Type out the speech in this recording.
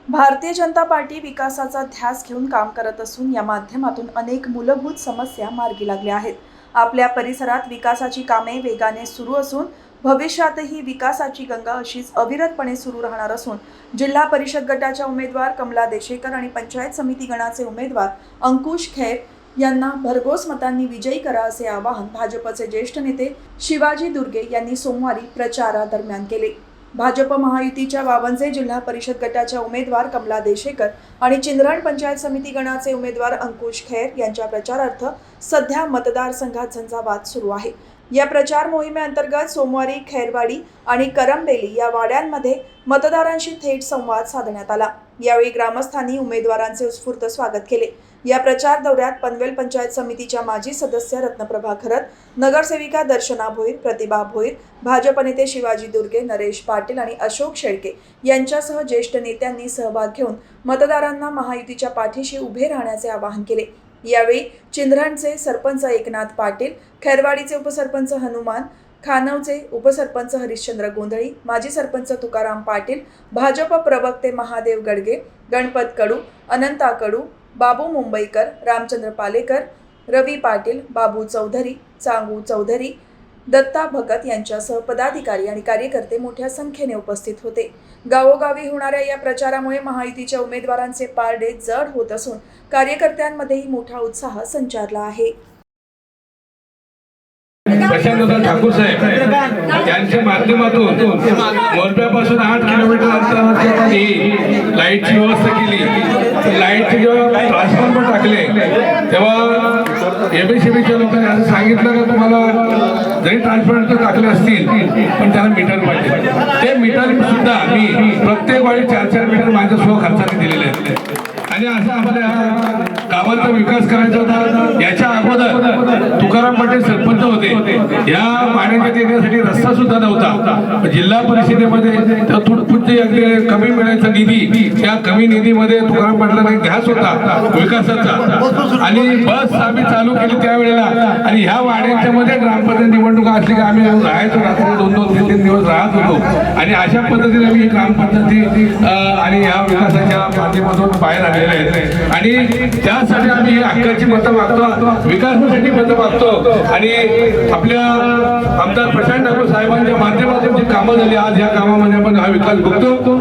Bharatiya Janata party विकासाचा ध्यास घेऊन काम करत असून या माध्यमातून अनेक मूलभूत समस्या मार्गी लागल्या आहेत। आपल्या परिसरात विकासाची कामे वेगाने सुरू असून भविष्यातही विकासाची गंगा अशीच अविरतपणे सुरू राहणार असून जिल्हा परिषद गटाच्या उमेदवार कमला देशेकर आणि पंचायत समिती गणाचे उमेदवार अंकुश खैर यांना भरघोस मतांनी विजयी करा असे आवाहन भाजपचे ज्येष्ठ नेते शिवाजी दुर्गे यांनी सोमवारी प्रचारादरम्यान केले। भाजप महायुतीच्या 52 जिल्हा परिषद गटाच्या उमेदवार कमला देशेकर आणि चिंधरण पंचायत समिती गणाचे उमेदवार अंकुश खैर यांच्या प्रचारार्थ सध्या मतदारसंघात झंझावात सुरू आहे। या प्रचार मोहिमेअंतर्गत सोमवारी खैरवाडी आणि करंबेली या वाड्यांमध्ये मतदारांशी थेट संवाद साधण्यात आला। यावेळी ग्रामस्थांनी उमेदवारांचे उत्स्फूर्त स्वागत केले। या प्रचार दौऱ्यात पनवेल पंचायत समितीच्या माजी सदस्य रत्नप्रभा खरत, नगरसेविका दर्शना भोईर, प्रतिभा भोईर, भाजप नेते शिवाजी दुर्गे, नरेश पाटील आणि अशोक शेळके यांच्यासह ज्येष्ठ नेत्यांनी सहभाग घेऊन मतदारांना महायुतीच्या पाठीशी उभे राहण्याचे आवाहन केले। यावेळी चिंधरणचे सरपंच एकनाथ पाटील, खैरवाडीचे उपसरपंच हनुमान, खानवचे उपसरपंच हरिश्चंद्र गोंधळी, माजी सरपंच तुकाराम पाटील, भाजप प्रवक्ते महादेव गडगे, गणपत कडू, अनंता कडू, बाबू मुंबईकर, रामचंद्र पालेकर, रवी पाटील, बाबू चौधरी, चांगू चौधरी, दत्ता भगत यांच्यासह पदाधिकारी आणि कार्यकर्ते मोठ्या संख्येने उपस्थित होते। गावोगावी होणाऱ्या या प्रचारामुळे महायुतीच्या उमेदवारांचे पारडे जड होत असून कार्यकर्त्यांमध्येही मोठा उत्साह संचारला आहे। प्रशांत ठाकूर साहेब यांच्या माध्यमातून मोरप्यापासून 8 किलोमीटर अंतरावरती लाईटची व्यवस्था केली। लाईटचे जेव्हा ट्रान्सफॉर्मर टाकले तेव्हा एबीसीबीच्या लोकांनी असं सांगितलं की तुम्हाला जरी ट्रान्सफॉर्मर टाकले असतील पण त्याला मीटर पाहिजे। ते मीटर सुद्धा मी प्रत्येक वेळी 4-4 मीटर माझ्या स्व खर्चाने दिलेले आहेत। आणि असं आपल्या गावाचा विकास करायचा होता। याच्या अगोदर तुकाराम पाटील सरपंच होते, या पाण्याच्या देण्यासाठी रस्ता सुद्धा नव्हता। जिल्हा परिषदेमध्ये थोडपुरती अगदी कमी मिळायचा निधी, त्या कमी निधीमध्ये तुकाराम पाटलांना ध्यास होता विकासाचा आणि बस आम्ही चालू केली त्यावेळेला। आणि ह्या वाड्यांच्या मध्ये ग्रामपंचायत निवडणुका असली की आम्ही राहायचो, रात्री 2-2-3-3 दिवस राहत होतो आणि अशा पद्धतीने आम्ही ग्रामपंचायती आणि ह्या विकासाच्या माध्यमातून बाहेर आलेले आहेत। आणि त्यासाठी आम्ही हक्काची मतं मागतो, विकासासाठी मतं मागतो आणि आपल्या आमदार प्रशांत ठाकूर साहेबांच्या माध्यमातून जी कामं झाली आज या कामामध्ये आपण हा विकास बघतो।